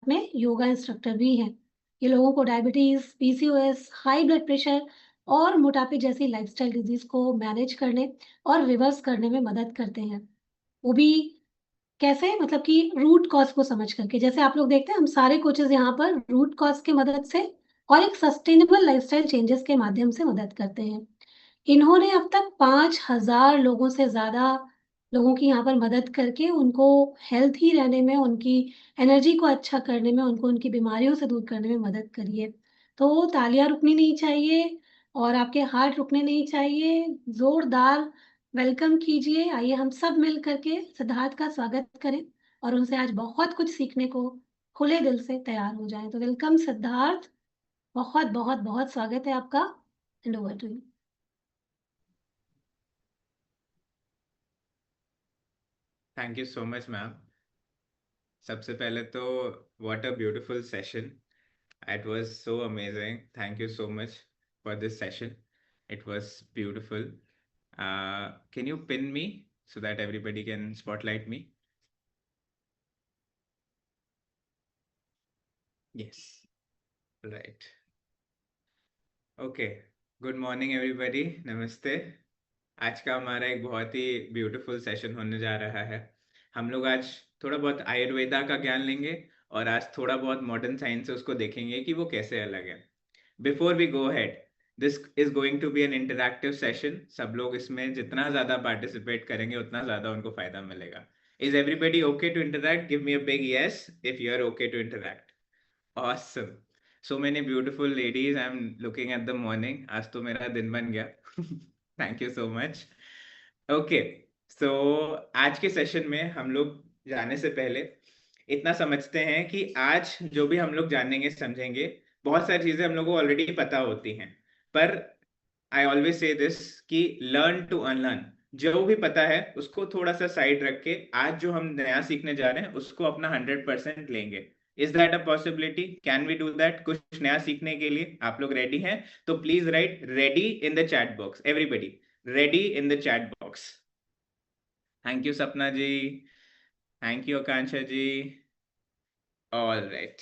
में yoga instructor भी हैं। ये लोगों को diabetes, PCOS, high blood pressure और मोटापे जैसी लाइफस्टाइल डिजीज को मैनेज करने और रिवर्स करने में मदद करते हैं। वो भी कैसे? मतलब कि रूट कॉज़ को समझ करके। जैसे आप लोग देखते हैं, हम सारे कोचेज़ यहाँ पर रूट कॉज़ की मदद से और एक सस्टेनेबल लाइफ़स्टाइल चेंजेज़ के माध्यम से मदद करते हैं। इन्होंने अब तक 5,000 लोगों से ज़्यादा लोगों की यहाँ पर मदद करके उनको हेल्थी रहने में, उनकी एनर्जी को अच्छा करने में, उनको उनकी बीमारियों से दूर करने में मदद करी है। तो तालियाँ रुकनी नहीं चाहिए और आपके हार्ट रुकने नहीं चाहिए। ज़ोरदार वेलकम कीजिए। आइए हम सब मिल कर के सिद्धार्थ का स्वागत करें और उनसे आज बहुत कुछ सीखने को खुले दिल से तैयार हो जाएँ। तो वेलकम सिद्धार्थ, बहुत स्वागत है आपका। And over to you. Thank you so much ma'am. सबसे पहले तो what a beautiful session. It was so amazing. Thank you so much for this session. It was beautiful. Can you pin me so that everybody can spotlight me? Yes. Right. Okay. Good morning everybody. नमस्ते। आज का हमारा एक बहुत ही beautiful session होने जा रहा है। हम लोग आज थोड़ा बहुत आयुर्वेदा का ज्ञान लेंगे और आज थोड़ा बहुत मॉडर्न साइंस से उसको देखेंगे कि वो कैसे अलग है। Before we go ahead, this is going to be an interactive session. सब लोग इसमें जितना ज़्यादा पार्टिसिपेट करेंगे उतना ज़्यादा उनको फायदा मिलेगा। Is everybody okay to interact? Give me a big yes if you are okay to interact. Awesome. So many beautiful ladies. I'm looking at the morning. आज तो मेरा दिन बन गया। Thank you so much. Okay. So आज के session में हम लोग जाने से पहले इतना समझते हैं कि आज जो भी हम लोग जानेंगे समझेंगे, बहुत सारी चीजें हम लोग को ऑलरेडी पता होती हैं, पर आई ऑलवेज से दिस कि लर्न टू अनलर्न। जो भी पता है उसको थोड़ा सा साइड रख के आज जो हम नया सीखने जा रहे हैं उसको अपना 100% लेंगे। Is that a possibility? Can we do that? कुछ नया सीखने के लिए आप लोग रेडी हैं? तो please write ready in the chat box. Everybody ready in the chat box. Thank you Sapna ji. Thank you Akanksha ji. All right,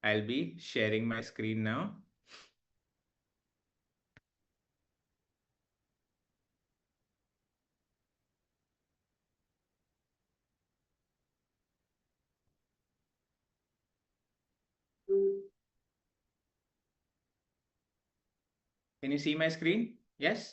I will be sharing my screen now. Can you see my screen? Yes.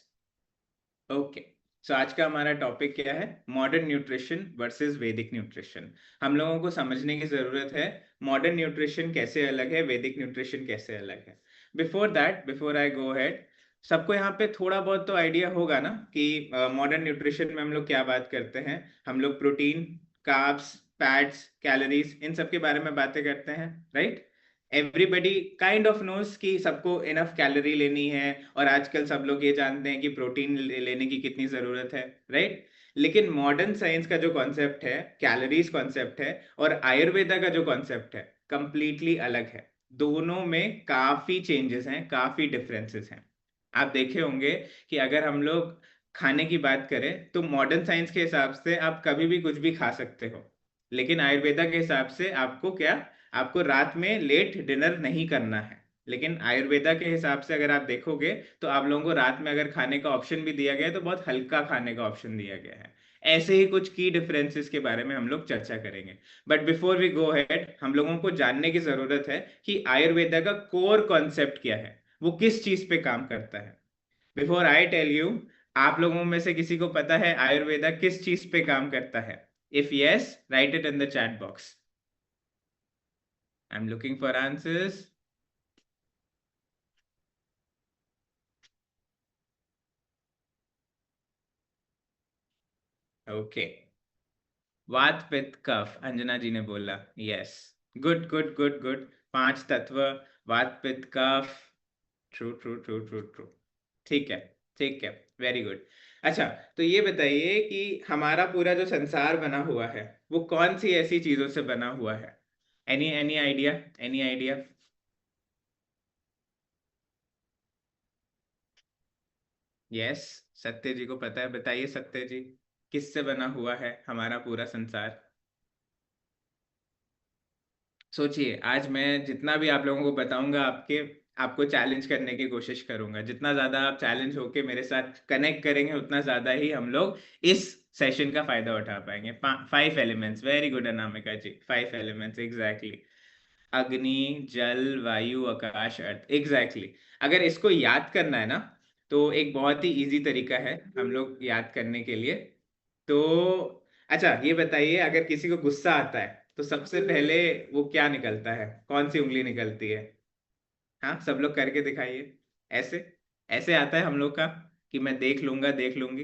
Okay. So आज का हमारा topic क्या है? Modern nutrition versus Vedic nutrition. हम लोगों को समझने की जरूरत है मॉडर्न न्यूट्रिशन कैसे अलग है, वैदिक न्यूट्रिशन कैसे अलग है। Before that, before I go head, सबको यहाँ पे थोड़ा बहुत तो आइडिया होगा ना कि मॉडर्न न्यूट्रिशन में हम लोग क्या बात करते हैं। हम लोग प्रोटीन, कार्ब्स, फैट्स, कैलोरीज, इन सब के बारे में बातें करते हैं, right? Everybody kind of knows कि सबको इनफ कैलोरी लेनी है, और आजकल सब लोग ये जानते हैं कि प्रोटीन लेने की कितनी जरूरत है, राइट? लेकिन मॉडर्न साइंस का जो कॉन्सेप्ट है, कैलोरीज कॉन्सेप्ट है, और आयुर्वेदा का जो कॉन्सेप्ट है, कंप्लीटली अलग है। दोनों में काफी चेंजेस हैं, काफी डिफरेंसेस हैं। आप देखे होंगे कि अगर हम लोग खाने की बात करें तो मॉडर्न साइंस के हिसाब से आप कभी भी कुछ भी खा सकते हो, लेकिन आयुर्वेदा के हिसाब से आपको क्या, आपको रात में लेट डिनर नहीं करना है। लेकिन आयुर्वेदा के हिसाब से अगर आप देखोगे तो आप लोगों को रात में अगर खाने का ऑप्शन भी दिया गया है तो बहुत हल्का खाने का ऑप्शन दिया गया है। ऐसे ही कुछ की डिफरेंसेस के बारे में हम लोग चर्चा करेंगे। But before we go ahead, हम लोगों को जानने की जरूरत है कि आयुर्वेदा का कोर कॉन्सेप्ट क्या है, वो किस चीज पे काम करता है। बिफोर आई टेल यू, आप लोगों में से किसी को पता है आयुर्वेदा किस चीज पे काम करता है? If yes, right it in the chat box. I'm looking for answers. Okay. वात पित्त कफ, अंजना जी ने बोला yes. Good good good good. पांच तत्व, वात पित्त कफ। True true true true true. ठीक है, ठीक है, वेरी गुड। अच्छा, तो ये बताइए कि हमारा पूरा जो संसार बना हुआ है वो कौन सी ऐसी चीजों से बना हुआ है? Any idea? Any idea? Yes, सत्य जी को पता है। बताइए सत्य जी, किससे बना हुआ है हमारा पूरा संसार? सोचिए, आज मैं जितना भी आप लोगों को बताऊंगा आपको चैलेंज करने की कोशिश करूंगा। जितना ज्यादा आप चैलेंज होके मेरे साथ कनेक्ट करेंगे, उतना ज्यादा ही हम लोग इस सेशन का फायदा उठा पाएंगे। 5 एलिमेंट्स, वेरी गुड अनामिका जी, 5 एलिमेंट्स एग्जैक्टली। अग्नि, जल, वायु, आकाश, अर्थ, एग्जैक्टली। अगर इसको याद करना है ना, तो एक बहुत ही इजी तरीका है हम लोग याद करने के लिए। तो अच्छा, ये बताइए, अगर किसी को गुस्सा आता है तो सबसे पहले वो क्या निकलता है, कौन सी उंगली निकलती है? हाँ, सब लोग करके दिखाइए। ऐसे ऐसे आता है हम लोग का कि मैं देख लूंगा, देख लूंगी।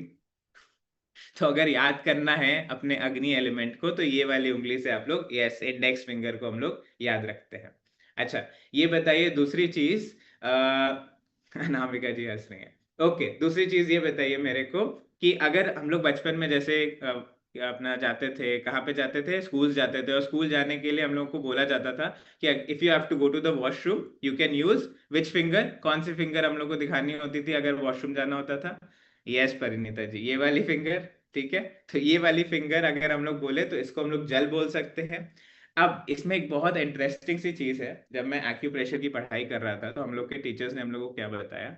तो अगर याद करना है अपने अग्नि एलिमेंट को, तो ये वाली उंगली से आप लोग, यस, इंडेक्स फिंगर को हम लोग याद रखते हैं। अच्छा, ये बताइए दूसरी चीज। अनामिका जी हंस रही है। ओके, दूसरी चीज ये बताइए मेरे को कि अगर हम लोग बचपन में जैसे अपना जाते थे, कहाँ पे जाते थे, स्कूल जाते थे, और स्कूल जाने के लिए हम लोग को बोला जाता था कि if you have to go to the washroom you can use which finger. कौन सी फिंगर हम लोग को दिखानी होती थी अगर वॉशरूम जाना होता था? यस परिणीता जी, ये वाली फिंगर। ठीक है, तो ये वाली फिंगर अगर हम लोग बोले तो इसको हम लोग जल बोल सकते हैं। अब इसमें एक बहुत इंटरेस्टिंग सी चीज है, जब मैं एक्यूप्रेशर की पढ़ाई कर रहा था तो हम लोग के टीचर्स ने हम लोग को क्या बताया,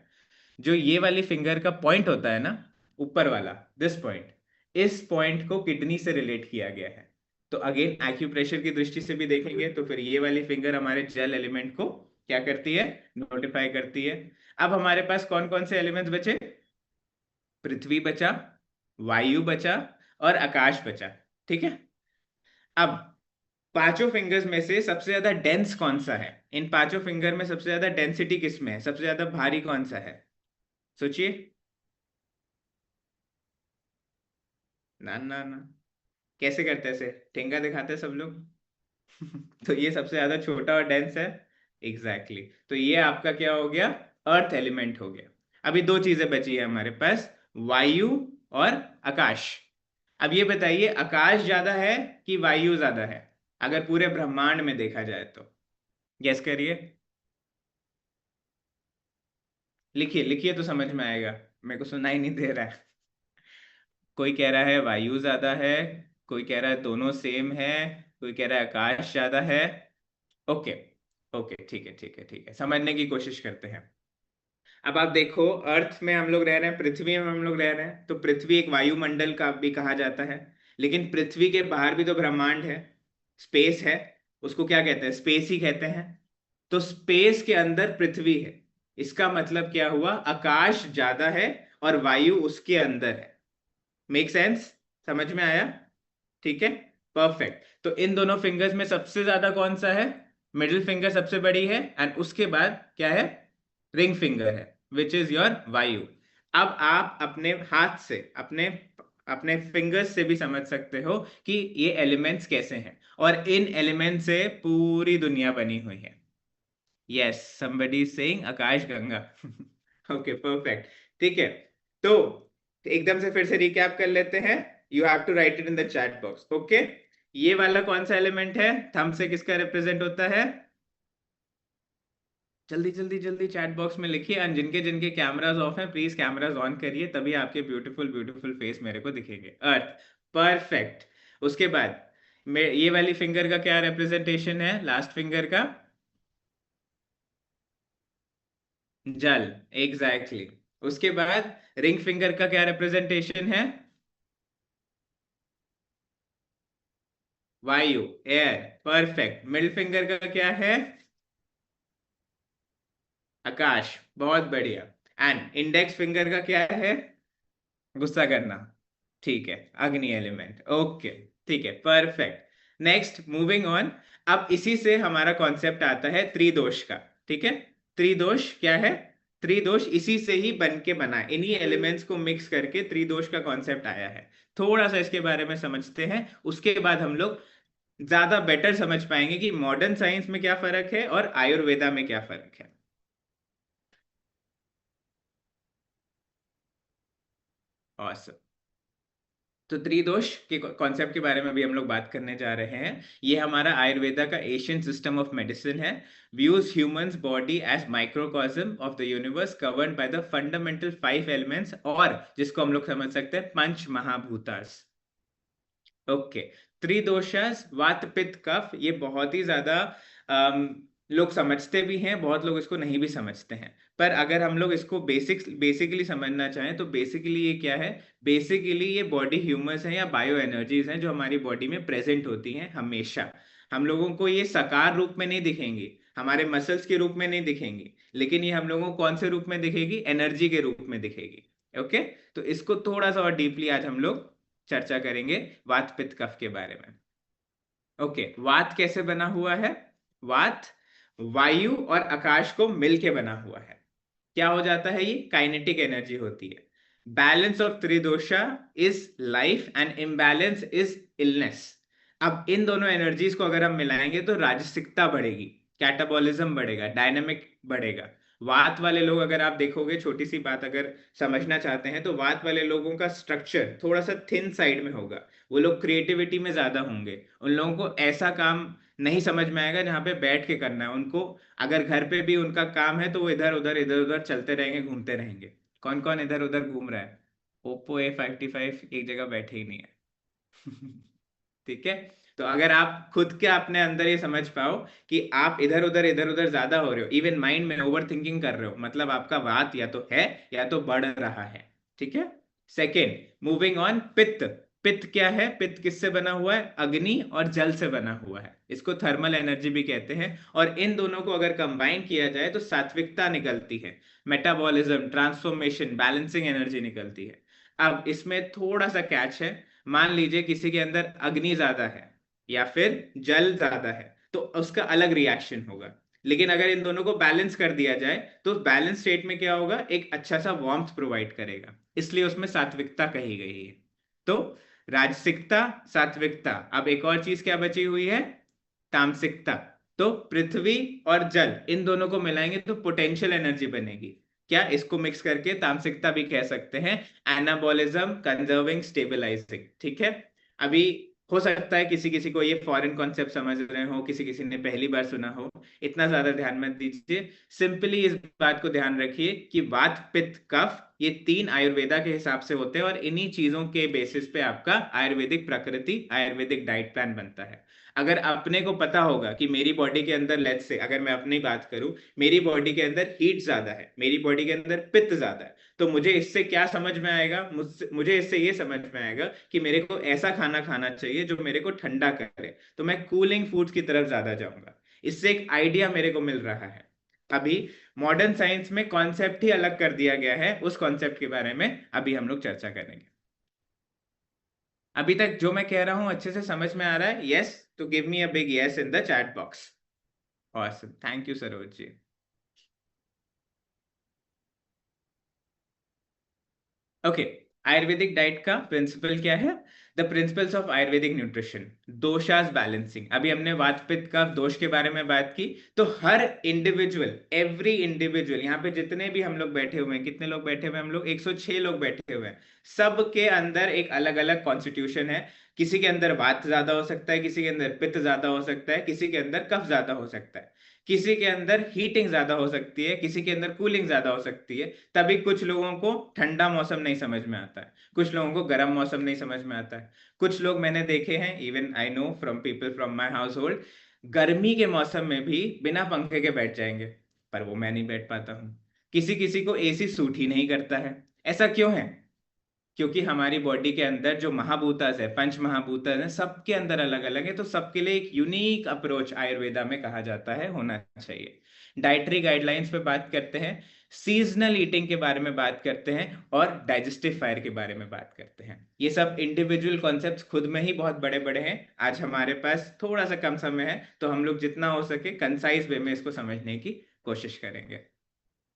जो ये वाली फिंगर का पॉइंट होता है ना, ऊपर वाला, दिस पॉइंट, इस पॉइंट को किडनी से रिलेट किया गया है। तो अगेन एक्यूप्रेशर की दृष्टि से भी देखेंगे तो फिर ये वाली फिंगर हमारे जल एलिमेंट को क्या करती है, नोटिफाई करती है। अब हमारे पास कौन कौन से एलिमेंट्स बचे? पृथ्वी बचा, वायु बचा, और आकाश बचा। ठीक है, अब पांचों फिंगर्स में से सबसे ज्यादा डेंस कौन सा है? इन पांचों फिंगर में सबसे ज्यादा डेंसिटी किस में है, सबसे ज्यादा भारी कौन सा है? सोचिए। ना ना ना, कैसे करते हैं? ऐसे ठेंगा दिखाते हैं सब लोग। तो ये सबसे ज्यादा छोटा और डेंस है। एग्जैक्टली तो ये आपका क्या हो गया, अर्थ एलिमेंट हो गया। अभी दो चीजें बची है हमारे पास, वायु और आकाश। अब ये बताइए, आकाश ज्यादा है कि वायु ज्यादा है अगर पूरे ब्रह्मांड में देखा जाए तो? गेस करिए, लिखिए लिखिए तो समझ में आएगा। मेरे को सुनाई नहीं दे रहा है। कोई कह रहा है वायु ज्यादा है, कोई कह रहा है दोनों सेम है, कोई कह रहा है आकाश ज्यादा है। ओके, ओके, ठीक है ठीक है ठीक है, समझने की कोशिश करते हैं। अब आप देखो, अर्थ में हम लोग रह रहे हैं, पृथ्वी में हम लोग रह रहे हैं, तो पृथ्वी एक वायुमंडल का भी कहा जाता है। लेकिन पृथ्वी के बाहर भी तो ब्रह्मांड है, स्पेस है। उसको क्या कहते हैं? स्पेस ही कहते हैं। तो स्पेस के अंदर पृथ्वी है, इसका मतलब क्या हुआ, आकाश ज्यादा है और वायु उसके अंदर है। Make sense? समझ में आया? ठीक है, परफेक्ट। तो इन दोनों फिंगर्स में सबसे ज्यादा कौन सा है? मिडिल फिंगर सबसे बड़ी है, एंड उसके बाद क्या है? रिंग फिंगर है, विच इज योर वायु। अब आप अपने हाथ से, अपने अपने फिंगर्स से भी समझ सकते हो कि ये एलिमेंट्स कैसे हैं, और इन एलिमेंट से पूरी दुनिया बनी हुई है। Yes, somebody saying Akash Ganga. Okay, perfect. ठीक है, तो एकदम से फिर से रिकैप कर लेते हैं। You have to write it in the chat box. Okay, ये वाला कौन सा एलिमेंट है, थंब से किसका रिप्रेजेंट होता है? जल्दी जल्दी जल्दी चैट बॉक्स में लिखिए, एंड जिनके जिनके कैमरास ऑफ हैं प्लीज कैमरास ऑन करिए, तभी आपके ब्यूटीफुल ब्यूटीफुल फेस मेरे को दिखेंगे। अर्थ, परफेक्ट। उसके बाद ये वाली फिंगर का क्या रिप्रेजेंटेशन है, लास्ट फिंगर का? जल, एग्जैक्टली उसके बाद रिंग फिंगर का क्या रिप्रेजेंटेशन है? वायु, एयर, परफेक्ट। मिडिल फिंगर का क्या है? आकाश, बहुत बढ़िया। एंड इंडेक्स फिंगर का क्या है? गुस्सा करना। ठीक है, अग्नि एलिमेंट। ओके, ठीक है, परफेक्ट। Next, moving on. अब इसी से हमारा कॉन्सेप्ट आता है त्रिदोष का। ठीक है, त्रिदोष क्या है? त्रिदोष इसी से ही बन के बना है, इन्हीं एलिमेंट्स को मिक्स करके त्रिदोष का कॉन्सेप्ट आया है। थोड़ा सा इसके बारे में समझते हैं, उसके बाद हम लोग ज्यादा बेटर समझ पाएंगे कि मॉडर्न साइंस में क्या फर्क है और आयुर्वेदा में क्या फर्क है। Awesome. तो त्रिदोष के कॉन्सेप्ट के बारे में भी हम लोग बात करने जा रहे हैं। ये हमारा आयुर्वेदा का एशियन सिस्टम ऑफ मेडिसिन है। Views humans body as microcosm of the universe covered by the fundamental 5 elements, और जिसको हम लोग समझ सकते हैं पंच महाभूतास। ओके, त्रिदोषास वात पित्त कफ, ये बहुत ही ज्यादा लोग समझते भी हैं, बहुत लोग इसको नहीं भी समझते हैं। पर अगर हम लोग इसको बेसिकली समझना चाहें तो बेसिकली ये क्या है, बेसिकली ये बॉडी ह्यूमर्स हैं या बायो एनर्जीज हैं जो हमारी बॉडी में प्रेजेंट होती हैं हमेशा। हम लोगों को ये साकार रूप में नहीं दिखेंगी, हमारे मसल्स के रूप में नहीं दिखेंगी, लेकिन ये हम लोगों को कौन से रूप में दिखेगी, एनर्जी के रूप में दिखेगी। ओके, तो इसको थोड़ा सा और डीपली आज हम लोग चर्चा करेंगे वात पित्त कफ के बारे में। ओके, वात कैसे बना हुआ है? वात वायु और आकाश को मिलके बना हुआ है। क्या हो जाता है? ये काइनेटिक एनर्जी होती है। Balance of tridosha is life and imbalance is illness. अब इन दोनों एनर्जीज को अगर हम मिलाएंगे तो राजसिकता बढ़ेगी, कैटाबॉलिज्म बढ़ेगा, डायनामिक बढ़ेगा। वात वाले लोग, अगर आप देखोगे, छोटी सी बात अगर समझना चाहते हैं तो वात वाले लोगों का स्ट्रक्चर थोड़ा सा थिन साइड में होगा। वो लोग क्रिएटिविटी में ज्यादा होंगे, उन लोगों को ऐसा काम नहीं समझ में आएगा जहां पे बैठ के करना है उनको। अगर घर पे भी उनका काम है तो वो इधर उधर चलते रहेंगे, घूमते रहेंगे। कौन कौन इधर उधर घूम रहा है? ओप्पो A55 एक जगह बैठे ही नहीं है। ठीक है, तो अगर आप खुद के अपने अंदर ये समझ पाओ कि आप इधर उधर ज्यादा हो रहे हो, इवन माइंड में ओवर थिंकिंग कर रहे हो, मतलब आपका वात या तो है या तो बढ़ रहा है। ठीक है। सेकेंड, मूविंग ऑन, पित्त। पित्त क्या है? पित्त किससे बना हुआ है? अग्नि और जल से बना हुआ है। इसको थर्मल एनर्जी भी कहते हैं। और इन दोनों को अगर कंबाइन किया जाए तो सात्विकता निकलती है, मेटाबॉलिज्म, ट्रांसफॉर्मेशन, बैलेंसिंग एनर्जी निकलती है। अब इसमें थोड़ा सा कैच है। मान लीजिए किसी के अंदर अग्नि ज्यादा है या फिर जल ज्यादा है तो उसका अलग रिएक्शन होगा। लेकिन अगर इन दोनों को बैलेंस कर दिया जाए तो बैलेंस स्टेट में क्या होगा? एक अच्छा सा वार्मथ प्रोवाइड करेगा, इसलिए उसमें सात्विकता कही गई है। तो राजसिकता, सात्विकता। अब एक और चीज क्या बची हुई है? तामसिकता। तो पृथ्वी और जल, इन दोनों को मिलाएंगे तो पोटेंशियल एनर्जी बनेगी। क्या? इसको मिक्स करके तामसिकता भी कह सकते हैं, एनाबॉलिज्म, कंजर्विंग, स्टेबलाइजिंग। ठीक है। अभी हो सकता है किसी किसी को ये फॉरेन कॉन्सेप्ट समझ रहे हो, किसी किसी ने पहली बार सुना हो, इतना ज्यादा ध्यान मत दीजिए। सिंपली इस बात को ध्यान रखिए कि वात पित्त कफ ये तीन आयुर्वेदा के हिसाब से होते हैं और इन्हीं चीजों के बेसिस पे आपका आयुर्वेदिक प्रकृति, आयुर्वेदिक डाइट प्लान बनता है। अगर अपने को पता होगा कि मेरी बॉडी के अंदर, लेट्स से अगर मैं अपनी बात करूं, मेरी बॉडी के अंदर हीट ज्यादा है, मेरी बॉडी के अंदर पित्त ज्यादा है, तो मुझे इससे क्या समझ में आएगा? मुझे इससे ये समझ में आएगा कि मेरे को ऐसा खाना खाना चाहिए जो मेरे को ठंडा करे, तो मैं कूलिंग फूड्स की तरफ ज्यादा जाऊंगा। इससे एक आइडिया मेरे को मिल रहा है। अभी मॉडर्न साइंस में कॉन्सेप्ट ही अलग कर दिया गया है, उस कॉन्सेप्ट के बारे में अभी हम लोग चर्चा करेंगे। अभी तक जो मैं कह रहा हूं अच्छे से समझ में आ रहा है? यस, तो give me a big yes in the chat box. Awesome, thank you Saroj ji. Okay, Ayurvedic diet का प्रिंसिपल क्या है? The principles of Ayurvedic nutrition. Doshas balancing. अभी हमने वात पित्त का दोष के बारे में बात की। तो हर इंडिविजुअल, एवरी इंडिविजुअल, यहाँ पे जितने भी हम लोग बैठे हुए हैं, कितने लोग बैठे हुए हैं हम लोग? 106 लोग बैठे हुए हैं। सबके अंदर एक अलग अलग कॉन्स्टिट्यूशन है। किसी के अंदर वात ज्यादा हो सकता है, किसी के अंदर पित्त ज्यादा हो सकता है, किसी के अंदर कफ ज्यादा हो सकता है, किसी के अंदर हीटिंग ज्यादा हो सकती है, किसी के अंदर कूलिंग ज्यादा हो सकती है। तभी कुछ लोगों को ठंडा मौसम नहीं समझ में आता है, कुछ लोगों को गर्म मौसम नहीं समझ में आता है। कुछ लोग मैंने देखे हैं, even I know from people from my house hold, गर्मी के मौसम में भी बिना पंखे के बैठ जाएंगे, पर वो मैं नहीं बैठ पाता हूँ। किसी किसी को एसी सूट ही नहीं करता है। ऐसा क्यों है? क्योंकि हमारी बॉडी के अंदर जो महाभूतास है, पंच महाभूतास है, सबके अंदर अलग अलग है, तो सबके लिए एक यूनिक अप्रोच आयुर्वेदा में कहा जाता है होना चाहिए। डाइटरी गाइडलाइंस पे बात करते हैं, सीजनल ईटिंग के बारे में बात करते हैं और डाइजेस्टिव फायर के बारे में बात करते हैं। ये सब इंडिविजुअल कॉन्सेप्ट्स खुद में ही बहुत बड़े बड़े हैं। आज हमारे पास थोड़ा सा कम समय है तो हम लोग जितना हो सके कंसाइज वे में इसको समझने की कोशिश करेंगे।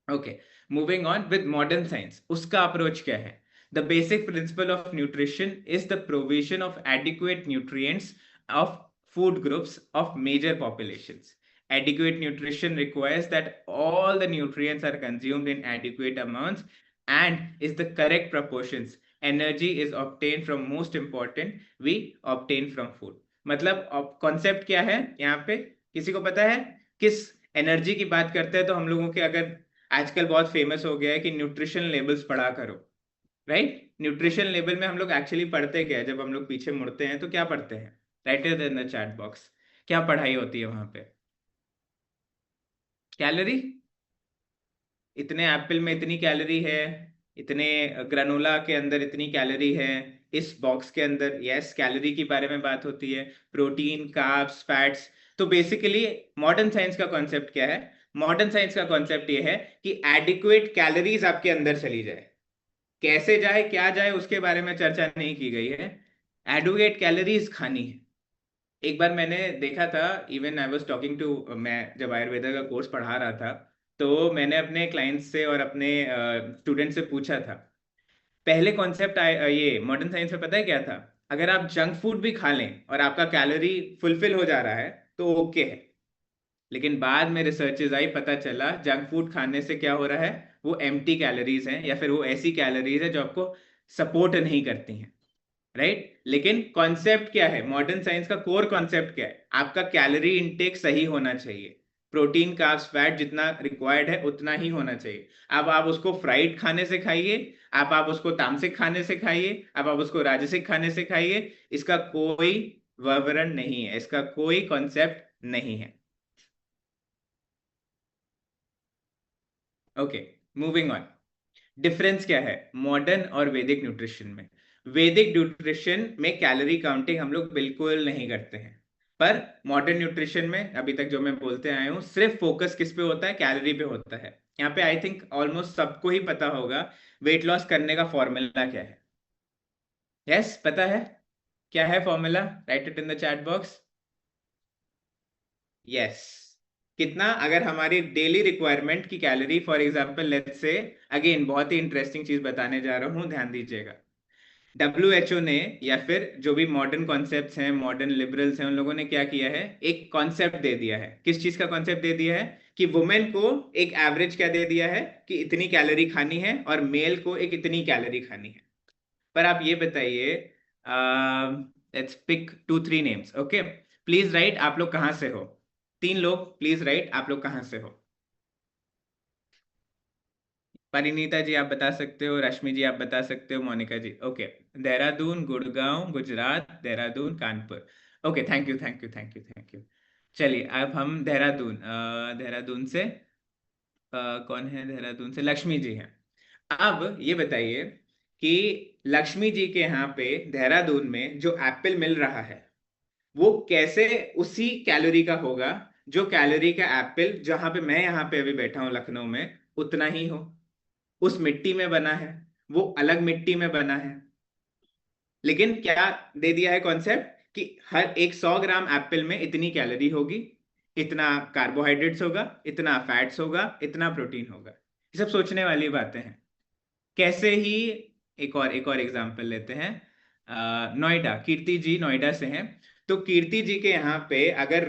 Okay, moving on with modern science, उसका अप्रोच क्या है? The basic principle of nutrition is the provision of adequate nutrients of food groups of major populations. Adequate nutrition requires that all the nutrients are consumed in adequate amounts and is the correct proportions. Energy is obtained from, most important, we obtain from food. मतलब concept क्या है यहाँ पे? किसी को पता है किस एनर्जी की बात करते हैं? तो हम लोगों के, अगर आजकल बहुत फेमस हो गया है कि न्यूट्रिशन लेबल्स पढ़ा करो, राइट? न्यूट्रिशन लेवल में हम लोग एक्चुअली पढ़ते क्या है? जब हम लोग पीछे मुड़ते हैं तो क्या पढ़ते हैं? Right it in the chat box. क्या पढ़ाई होती है वहां पे? कैलोरी, इतने एप्पल में इतनी कैलोरी है, इतने ग्रानोला के अंदर इतनी कैलोरी है, इस बॉक्स के अंदर, यस कैलोरी के बारे में बात होती है, प्रोटीन, कार्ब्स, फैट्स। तो बेसिकली मॉडर्न साइंस का कॉन्सेप्ट क्या है? मॉडर्न साइंस का कॉन्सेप्ट ये है कि एडिक्वेट कैलोरीज आपके अंदर चली जाए। कैसे जाए, क्या जाए, उसके बारे में चर्चा नहीं की गई है, एडुकेट कैलोरीज खानी है। एक बार मैंने देखा था, even I was talking to, मैं जब आयुर्वेदा का कोर्स पढ़ा रहा था तो मैंने अपने क्लाइंट्स से और अपने स्टूडेंट से पूछा था, पहले कॉन्सेप्ट ये मॉडर्न साइंस में पता है क्या था? अगर आप जंक फूड भी खा लें और आपका कैलोरी फुलफिल हो जा रहा है तो ओके है। लेकिन बाद में रिसर्चेज आई, पता चला जंक फूड खाने से क्या हो रहा है, वो एम्प्टी कैलोरीज हैं, या फिर वो ऐसी कैलोरीज है जो आपको सपोर्ट नहीं करती हैं, राइट? लेकिन कॉन्सेप्ट क्या है, मॉडर्न साइंस का कोर कॉन्सेप्ट क्या है? आपका कैलोरी इनटेक सही होना चाहिए, प्रोटीन, कार्ब्स, फैट जितना रिक्वायर्ड है उतना ही होना चाहिए। अब आप उसको फ्राइड खाने से खाइए, आप उसको तामसिक खाने से खाइए, आप उसको राजसिक खाने से खाइए, इसका कोई विवरण नहीं है, इसका कोई कॉन्सेप्ट नहीं है। Okay, moving on. डिफरेंस क्या है मॉडर्न और वैदिक न्यूट्रिशन में? वैदिक न्यूट्रिशन में कैलोरी काउंटिंग हम लोग बिल्कुल नहीं करते हैं, पर मॉडर्न न्यूट्रिशन में अभी तक जो मैं बोलते आया हूं, सिर्फ फोकस किस पे होता है? कैलोरी पे होता है। यहाँ पे आई थिंक ऑलमोस्ट सबको ही पता होगा वेट लॉस करने का फॉर्मूला क्या है। यस, पता है क्या है formula? Right it in the chat box. Yes, कितना? अगर हमारी डेली रिक्वायरमेंट की calorie, for example let's say, again बहुत ही इंटरेस्टिंग चीज बताने जा रहा हूं, ध्यान दीजिएगा। WHO ने, या फिर जो भी मॉडर्न कॉन्सेप्ट्स हैं, मॉडर्न लिबरल्स हैं, उन लोगों ने क्या किया है, एक कॉन्सेप्ट दे दिया है। किस चीज का कॉन्सेप्ट दे दिया है? कि वुमेन को एक एवरेज क्या दे दिया है कि इतनी कैलोरी खानी है, और मेल को एक इतनी कैलोरी खानी है। पर आप ये बताइए, let's pick 2-3 names, okay? Please write, आप लोग कहां से हो? 3 लोग प्लीज राइट, आप लोग कहां से हो? परिनीता जी आप बता सकते हो, रश्मि जी आप बता सकते हो, Monika ji, okay. Dehradun, Gurgaon, Gujarat, Dehradun, Kanpur. Okay, thank you, thank you, thank you, thank you. चलिए अब हम देहरादून, देहरादून से कौन है? देहरादून से लक्ष्मी जी हैं। अब ये बताइए कि लक्ष्मी जी के यहाँ पे देहरादून में जो एप्पल मिल रहा है वो कैसे उसी कैलोरी का होगा जो कैलोरी का एप्पल जहां पे मैं यहाँ पे अभी बैठा हूँ लखनऊ में उतना ही हो? उस मिट्टी में बना है, वो अलग मिट्टी में बना है, लेकिन क्या दे दिया है कॉन्सेप्ट कि हर एक 100 ग्राम एप्पल में इतनी कैलोरी होगी, इतना कार्बोहाइड्रेट्स होगा, इतना फैट्स होगा, इतना प्रोटीन होगा। ये सब सोचने वाली बातें हैं। कैसे ही, एक और एग्जांपल लेते हैं। नोएडा, कीर्ति जी नोएडा से हैं। तो कीर्ति जी के यहाँ पे अगर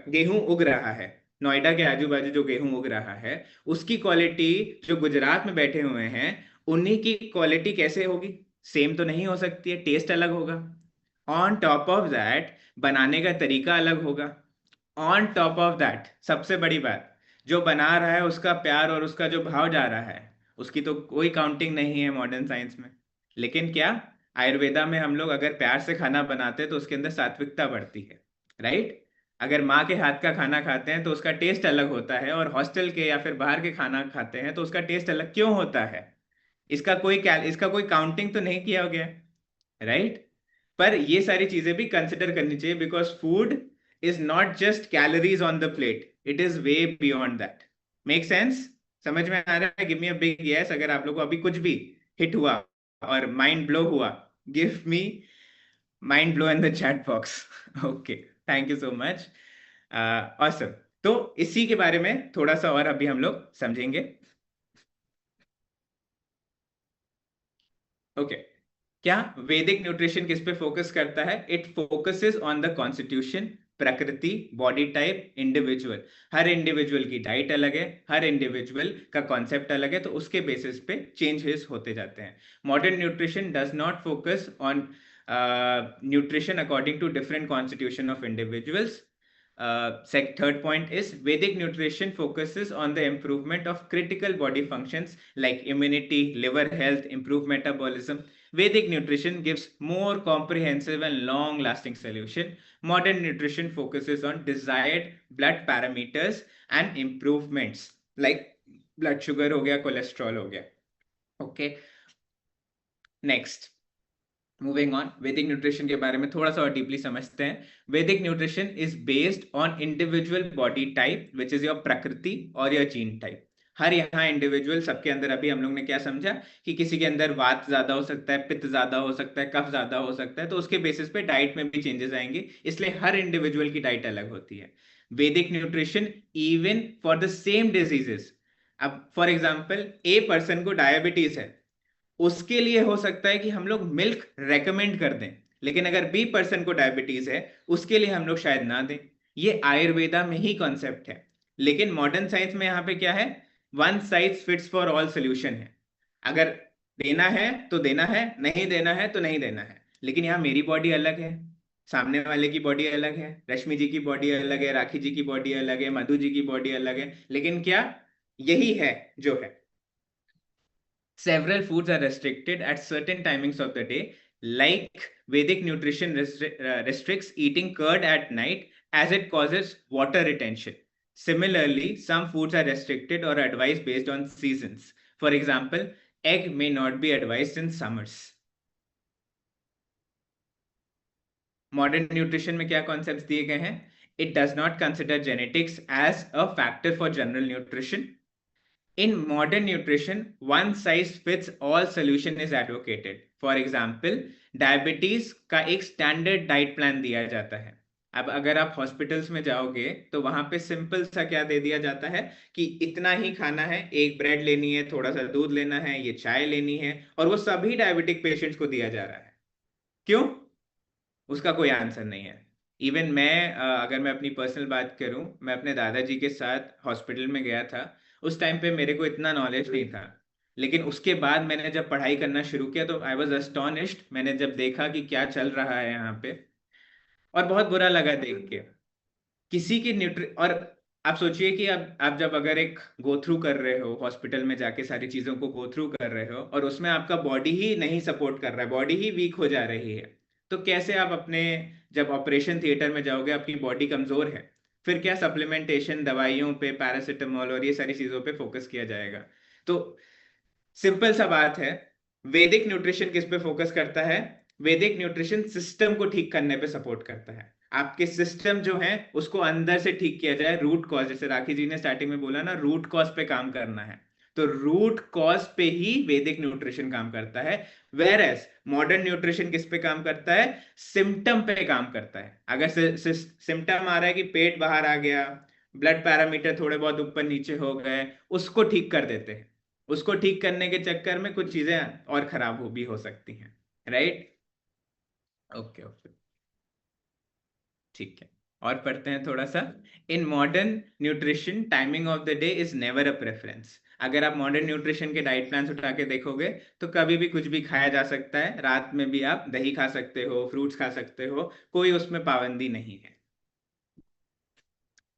गेहूं उग रहा है, नोएडा के आजू बाजू जो गेहूं उग रहा है, उसकी क्वालिटी जो गुजरात में बैठे हुए हैं उन्हीं की क्वालिटी कैसे होगी? सेम तो नहीं हो सकती है, टेस्ट अलग होगा। ऑन टॉप ऑफ दैट बनाने का तरीका अलग होगा। ऑन टॉप ऑफ दैट सबसे बड़ी बात, जो बना रहा है उसका प्यार और उसका जो भाव जा रहा है, उसकी तो कोई काउंटिंग नहीं है मॉडर्न साइंस में। लेकिन क्या, आयुर्वेदा में हम लोग अगर प्यार से खाना बनाते हैं तो उसके अंदर सात्विकता बढ़ती है, राइट? अगर माँ के हाथ का खाना खाते हैं तो उसका टेस्ट अलग होता है, और हॉस्टल के या फिर बाहर के खाना खाते हैं तो उसका टेस्ट अलग क्यों होता है? इसका कोई काउंटिंग तो नहीं किया गया, राइट? पर ये सारी चीजें भी कंसिडर करनी चाहिए, because food is not just calories on the plate, it is way beyond that. Make sense? समझ में आ रहा है? Give me a big yes अगर आप लोगों को अभी कुछ भी हिट हुआ और माइंड ब्लो हुआ। Give me mind blow in the chat box. Okay, thank you so much, awesome. तो इसी के बारे में थोड़ा सा और अभी हम लोग समझेंगे। ओके, क्या वैदिक न्यूट्रिशन किस पे फोकस करता है? It focuses on the constitution, प्रकृति, बॉडी टाइप, इंडिविजुअल। हर इंडिविजुअल की डाइट अलग है, हर इंडिविजुअल का कॉन्सेप्ट अलग है, तो उसके बेसिस पे चेंजेस होते जाते हैं। Modern nutrition does not focus on nutrition according to different constitution of individuals. Third point is Vedic nutrition focuses on the improvement of critical body functions like immunity, liver health, improved metabolism. Vedic nutrition gives more comprehensive and long-lasting solution. Modern nutrition focuses on desired blood parameters and improvements like blood sugar हो गया, cholesterol हो गया. Okay. Next. Moving on, वैदिक nutrition के बारे में थोड़ा सा और डीपली समझते हैं. वैदिक nutrition is based on individual body type which is your प्रकृति और योर जीन टाइप. हर यहाँ इंडिविजुअल, सबके अंदर अभी हम लोग ने क्या समझा कि किसी के अंदर वात ज्यादा हो सकता है, पित्त ज्यादा हो सकता है, कफ ज्यादा हो सकता है, तो उसके बेसिस पे डाइट में भी चेंजेस आएंगे, इसलिए हर इंडिविजुअल की डाइट अलग होती है. वैदिक nutrition even for the same diseases, अब फॉर एग्जाम्पल ए पर्सन को डायबिटीज है, उसके लिए हो सकता है कि हम लोग मिल्क रेकमेंड कर दें, लेकिन अगर बी पर्सन को डायबिटीज है उसके लिए हम लोग शायद ना दें. ये आयुर्वेदा में ही कॉन्सेप्ट है. लेकिन मॉडर्न साइंस में यहाँ पे क्या है, one size fits for all solution है. अगर देना है तो देना है, नहीं देना है तो नहीं देना है. लेकिन यहाँ मेरी बॉडी अलग है, सामने वाले की बॉडी अलग है, रश्मि जी की बॉडी अलग है, राखी जी की बॉडी अलग है, मधु जी की बॉडी अलग है, लेकिन क्या यही है जो है. Several foods are restricted at certain timings of the day, like Vedic nutrition restricts eating curd at night as it causes water retention. Similarly, some foods are restricted or advised based on seasons. For example, egg may not be advised in summers. Modern nutrition में क्या concepts दिए गए हैं? It does not consider genetics as a factor for general nutrition. In modern nutrition, one size fits all solution is advocated. For example, diabetes का एक standard diet plan दिया जाता है. अब अगर आप हॉस्पिटल्स में जाओगे तो वहां पे सिंपल सा क्या दे दिया जाता है कि इतना ही खाना है, एक ब्रेड लेनी है, थोड़ा सा दूध लेना है, ये चाय लेनी है, और वो सभी डायबिटिक पेशेंट्स को दिया जा रहा है. क्यों? उसका कोई आंसर नहीं है. इवन मैं अगर मैं अपनी पर्सनल बात करूं, मैं अपने दादाजी के साथ हॉस्पिटल में गया था. उस टाइम पे मेरे को इतना नॉलेज नहीं था, लेकिन उसके बाद मैंने जब पढ़ाई करना शुरू किया तो आई वाज एस्टोनिश्ड. मैंने जब देखा कि क्या चल रहा है यहाँ पे, और बहुत बुरा लगा देख के. किसी की और आप सोचिए कि अब आप जब अगर एक गो थ्रू कर रहे हो, हॉस्पिटल में जाके सारी चीजों को गो थ्रू कर रहे हो, और उसमें आपका बॉडी ही नहीं सपोर्ट कर रहा है, बॉडी ही वीक हो जा रही है, तो कैसे आप अपने जब ऑपरेशन थिएटर में जाओगे, आपकी बॉडी कमजोर है, फिर क्या सप्लीमेंटेशन, दवाइयों पे, पैरासिटामोल और ये सारी चीजों पे फोकस किया जाएगा. तो सिंपल सा बात है, वैदिक न्यूट्रिशन किस पे फोकस करता है? वैदिक न्यूट्रिशन सिस्टम को ठीक करने पे सपोर्ट करता है. आपके सिस्टम जो है उसको अंदर से ठीक किया जाए, रूट कॉज, जैसे राखी जी ने स्टार्टिंग में बोला ना, रूट कॉज पे काम करना है, तो रूट कॉज पे ही वैदिक न्यूट्रिशन काम करता है. वेयर एज मॉडर्न न्यूट्रिशन किस पे काम करता है? सिम्टम पे काम करता है. अगर सिम्टम आ रहा है कि पेट बाहर आ गया, ब्लड पैरामीटर थोड़े बहुत ऊपर नीचे हो गए, उसको ठीक कर देते हैं. उसको ठीक करने के चक्कर में कुछ चीजें और खराब भी हो सकती हैं. राइट? ओके ओके, ठीक है. और पढ़ते हैं थोड़ा सा. In modern nutrition, timing of the day is never a preference. अगर आप मॉडर्न न्यूट्रिशन के डाइट प्लान उठा के देखोगे तो कभी भी कुछ भी खाया जा सकता है. रात में भी आप दही खा सकते हो, फ्रूट्स खा सकते हो, कोई उसमें पाबंदी नहीं है.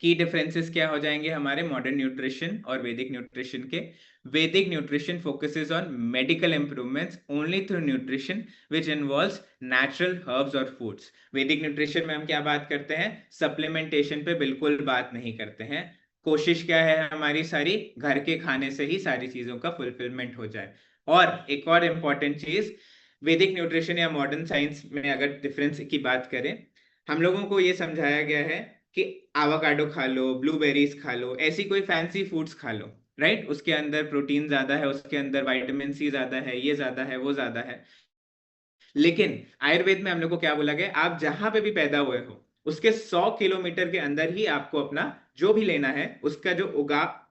की डिफरेंसेस क्या हो जाएंगे हमारे मॉडर्न न्यूट्रिशन और वैदिक न्यूट्रिशन के? वैदिक nutrition focuses on medical improvements only through nutrition which involves natural herbs और फूड्स. वैदिक न्यूट्रिशन में हम क्या बात करते हैं? सप्लीमेंटेशन पे बिल्कुल बात नहीं करते हैं. कोशिश क्या है हमारी सारी, घर के खाने से ही सारी चीजों का फुलफिलमेंट हो जाए. और एक और इंपॉर्टेंट चीज, वैदिक न्यूट्रिशन या मॉडर्न साइंस में अगर डिफरेंस की बात करें, हम लोगों को ये समझाया गया है कि एवोकाडो खा लो, ब्लूबेरीज खा लो, ऐसी कोई फैंसी फूड्स खा लो, राइट? उसके अंदर प्रोटीन ज्यादा है, उसके अंदर विटामिन सी ज्यादा है, ये ज्यादा है, वो ज्यादा है. लेकिन आयुर्वेद में हम लोग को क्या बोला गया? आप जहां पे भी पैदा हुए हो उसके 100 किलोमीटर के अंदर ही आपको अपना जो भी लेना है, उसका जो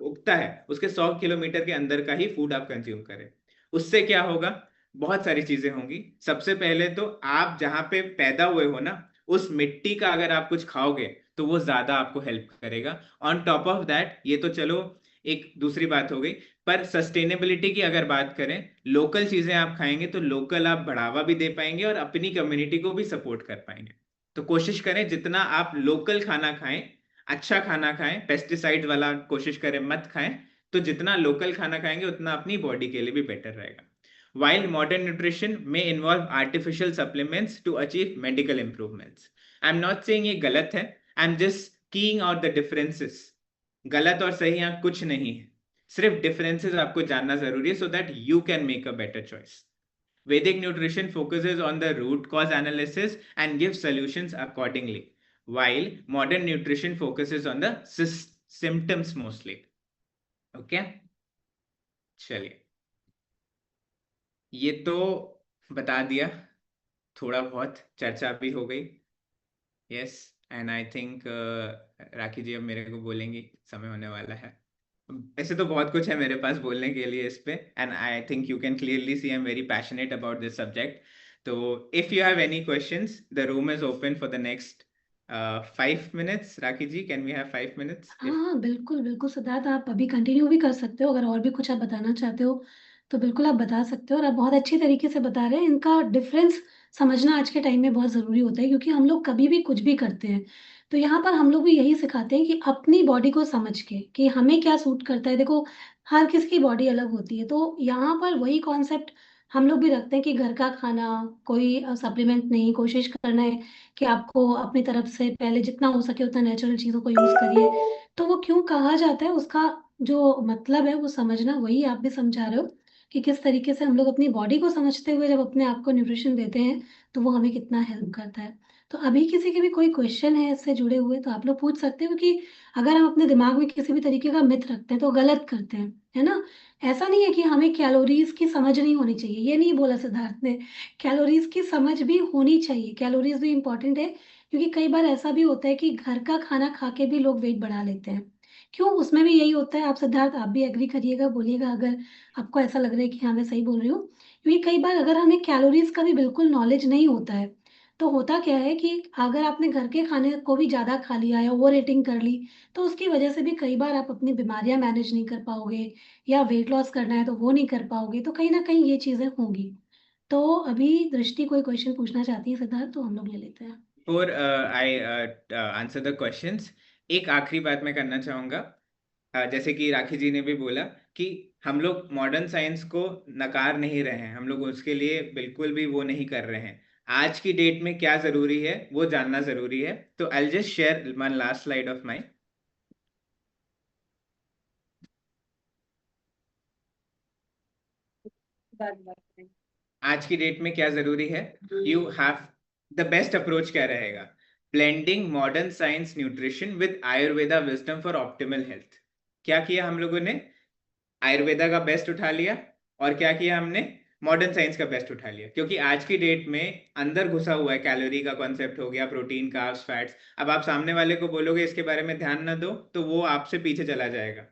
उगता है उसके 100 किलोमीटर के अंदर का ही फूड आप कंज्यूम करें. उससे क्या होगा? बहुत सारी चीजें होंगी. सबसे पहले तो आप जहां पे पैदा हुए हो ना, उस मिट्टी का अगर आप कुछ खाओगे तो वो ज्यादा आपको हेल्प करेगा. ऑन टॉप ऑफ दैट, ये तो चलो एक दूसरी बात हो गई, पर सस्टेनेबिलिटी की अगर बात करें, लोकल चीजें आप खाएंगे तो लोकल आप बढ़ावा भी दे पाएंगे और अपनी कम्युनिटी को भी सपोर्ट कर पाएंगे. तो कोशिश करें जितना आप लोकल खाना खाएं, अच्छा खाना खाएं, पेस्टिसाइड वाला कोशिश करें मत खाएं. तो जितना लोकल खाना खाएंगे उतना अपनी बॉडी के लिए भी बेटर रहेगा. while modern nutrition may involve artificial supplements to achieve medical improvements. I'm not saying ये गलत है, I'm just keying out the differences. गलत और सही यहाँ कुछ नहीं है, सिर्फ differences आपको जानना जरूरी है so that you can make a better choice. Vedic nutrition focuses on the root cause analysis and gives solutions accordingly, while modern nutrition focuses on the symptoms mostly. Okay? चलिए, ये तो बता दिया, थोड़ा बहुत चर्चा भी हो गई. यस, एंड आई थिंक राखी जी अब मेरे को बोलेंगी, समय होने वाला है. ऐसे तो बहुत कुछ है मेरे पास बोलने के लिए इस पे, and I think you can clearly see I am very passionate about this subject. तो if you have any questions, the room is open for the next 5 minutes. Rakhi ji, can we have 5 minutes? हाँ बिल्कुल बिल्कुल सिद्धार्थ, आप अभी continue भी कर सकते हो, अगर और भी कुछ आप बताना चाहते हो तो बिल्कुल आप बता सकते हो। और आप बहुत अच्छी तरीके से बता रहे हैं, इनका डिफरेंस समझना आज के टाइम में बहुत ज़रूरी होता है, क्योंकि हम लोग कभी भी कुछ भी करते हैं तो यहाँ पर हम लोग भी यही सिखाते हैं कि अपनी बॉडी को समझ के कि हमें क्या सूट करता है। देखो, हर किसी की बॉडी अलग होती है, तो यहाँ पर वही कॉन्सेप्ट हम लोग भी रखते हैं कि घर का खाना, कोई सप्लीमेंट नहीं, कोशिश करना है कि आपको अपनी तरफ से पहले जितना हो सके उतना नेचुरल चीज़ों को यूज़ करिए। तो वो क्यों कहा जाता है, उसका जो मतलब है वो समझना, वही आप भी समझा रहे हो कि किस तरीके से हम लोग अपनी बॉडी को समझते हुए जब अपने आप को न्यूट्रिशन देते हैं तो वो हमें कितना हेल्प करता है। तो अभी किसी के भी कोई क्वेश्चन है इससे जुड़े हुए तो आप लोग पूछ सकते हो, क्योंकि अगर हम अपने दिमाग में किसी भी तरीके का मिथ रखते हैं तो गलत करते हैं, है ना। ऐसा नहीं है कि हमें कैलोरीज की समझ नहीं होनी चाहिए, ये नहीं बोला सिद्धार्थ ने। कैलोरीज की समझ भी होनी चाहिए, कैलोरीज भी इंपॉर्टेंट है, क्योंकि कई बार ऐसा भी होता है कि घर का खाना खा के भी लोग वेट बढ़ा लेते हैं। क्यों, उसमें भी यही होता है। आप सिद्धार्थ, आप भी एग्री करिएगा, बोलिएगा अगर आपको ऐसा लग रहा है कि हाँ मैं सही बोल रही हूँ। क्योंकि कई बार अगर हमें कैलोरीज का भी बिल्कुल नॉलेज नहीं होता है तो होता क्या है कि अगर आपने घर के खाने को भी ज़्यादा खा लिया या ओवर ईटिंग कर ली तो उसकी वजह से भी कई बार आप अपनी बीमारियां मैनेज नहीं कर पाओगे, या वेट लॉस करना है तो वो नहीं कर पाओगे, तो कहीं ना कहीं ये चीज़ें होंगी। तो अभी दृष्टि कोई क्वेश्चन पूछना चाहती है सिद्धार्थ, तो हम लोग ले लेते हैं। और आई आंसर द क्वेश्चंस, एक आखिरी बात मैं करना चाहूंगा. जैसे कि राखी जी ने भी बोला कि हम लोग मॉडर्न साइंस को नकार नहीं रहे हैं, हम लोग उसके लिए बिल्कुल भी वो नहीं कर रहे हैं. आज की डेट में क्या जरूरी है वो जानना जरूरी है. तो I just share one last slide of my. आज की डेट में क्या जरूरी है, you have the best approach क्या रहेगा, blending modern science nutrition with Ayurveda wisdom for optimal health. क्या किया हम लोगों ने, आयुर्वेदा का बेस्ट उठा लिया, और क्या किया हमने, मॉडर्न साइंस का बेस्ट उठा लिया. क्योंकि आज की डेट में अंदर घुसा हुआ है कैलोरी का कॉन्सेप्ट हो गया, प्रोटीन, कार्ब्स, फैट्स. अब आप सामने वाले को बोलोगे इसके बारे में ध्यान न दो तो वो आपसे पीछे चला जाएगा.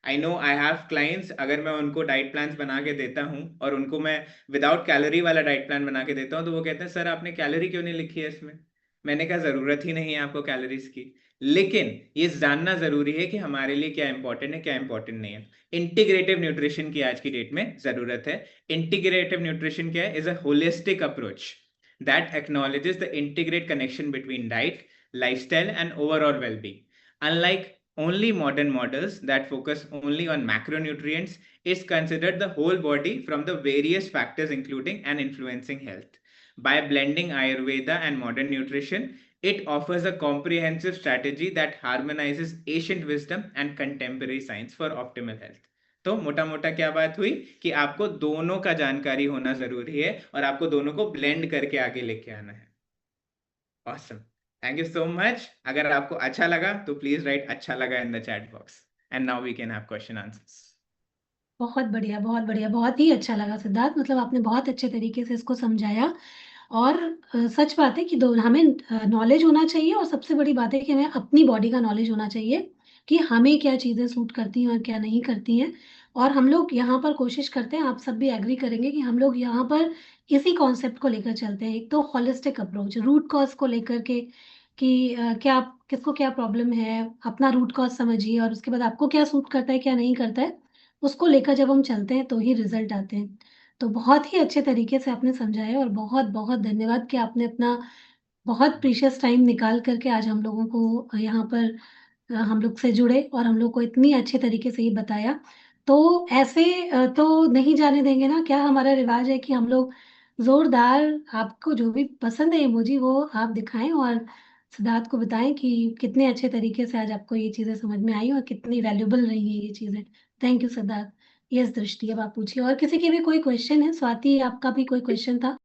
I know, I have clients, अगर मैं उनको डाइट प्लान बना के देता हूँ और उनको मैं विदाउट कैलोरी वाला डाइट प्लान बना के देता हूँ तो वो कहते हैं सर आपने कैलोरी क्यों नहीं लिखी है इसमें. मैंने कहा जरूरत ही नहीं है आपको कैलोरीज की, लेकिन ये जानना जरूरी है कि हमारे लिए क्या इंपॉर्टेंट है क्या इंपॉर्टेंट नहीं है. इंटीग्रेटिव न्यूट्रिशन की आज की डेट में जरूरत है. इंटीग्रेटिव न्यूट्रिशन क्या है, is a holistic approach that acknowledges the integrate connection between diet, lifestyle, and overall well-being. Unlike only modern models that focus only on macronutrients, is considered the whole body from the various factors including and influencing health. By blending Ayurveda and modern nutrition, it offers a comprehensive strategy that harmonizes ancient wisdom and contemporary science for optimal health. तो मोटा मोटा क्या बात हुई कि आपको दोनों का जानकारी होना जरूरी है और आपको दोनों को ब्लेंड करके आगे लेके आना है. Awesome, thank you so much. अगर आपको अच्छा लगा तो प्लीज राइट अच्छा लगा in the chat box. And now we can have question answers. बहुत बढ़िया, बहुत बढ़िया, बहुत ही अच्छा लगा सिद्धार्थ, मतलब आपने बहुत अच्छे तरीके से इसको समझाया। और सच बात है कि दो हमें नॉलेज होना चाहिए, और सबसे बड़ी बात है कि हमें अपनी बॉडी का नॉलेज होना चाहिए कि हमें क्या चीज़ें सूट करती हैं और क्या नहीं करती हैं। और हम लोग यहाँ पर कोशिश करते हैं, आप सब भी एग्री करेंगे कि हम लोग यहाँ पर इसी कॉन्सेप्ट को लेकर चलते हैं। एक तो हॉलिस्टिक अप्रोच, रूट कॉज को लेकर के कि क्या किसको क्या प्रॉब्लम है, अपना रूट कॉज समझिए और उसके बाद आपको क्या सूट करता है क्या नहीं करता है, उसको लेकर जब हम चलते हैं तो ही रिजल्ट आते हैं। तो बहुत ही अच्छे तरीके से आपने समझाया, और बहुत बहुत धन्यवाद कि आपने अपना बहुत प्रीशियस टाइम निकाल करके आज हम लोगों को यहाँ पर हम लोग से जुड़े और हम लोग को इतनी अच्छे तरीके से ये बताया। तो ऐसे तो नहीं जाने देंगे ना। क्या हमारा रिवाज है कि हम लोग जोरदार, आपको जो भी पसंद है इमोजी वो आप दिखाएं और सिद्धार्थ को बताएं कि कितने अच्छे तरीके से आज आपको ये चीजें समझ में आई और कितनी वैल्यूबल रही है ये चीजें। Thank you Siddharth. यस दृष्टि, अब आप पूछिए। और किसी के भी कोई क्वेश्चन है? स्वाति, आपका भी कोई क्वेश्चन था?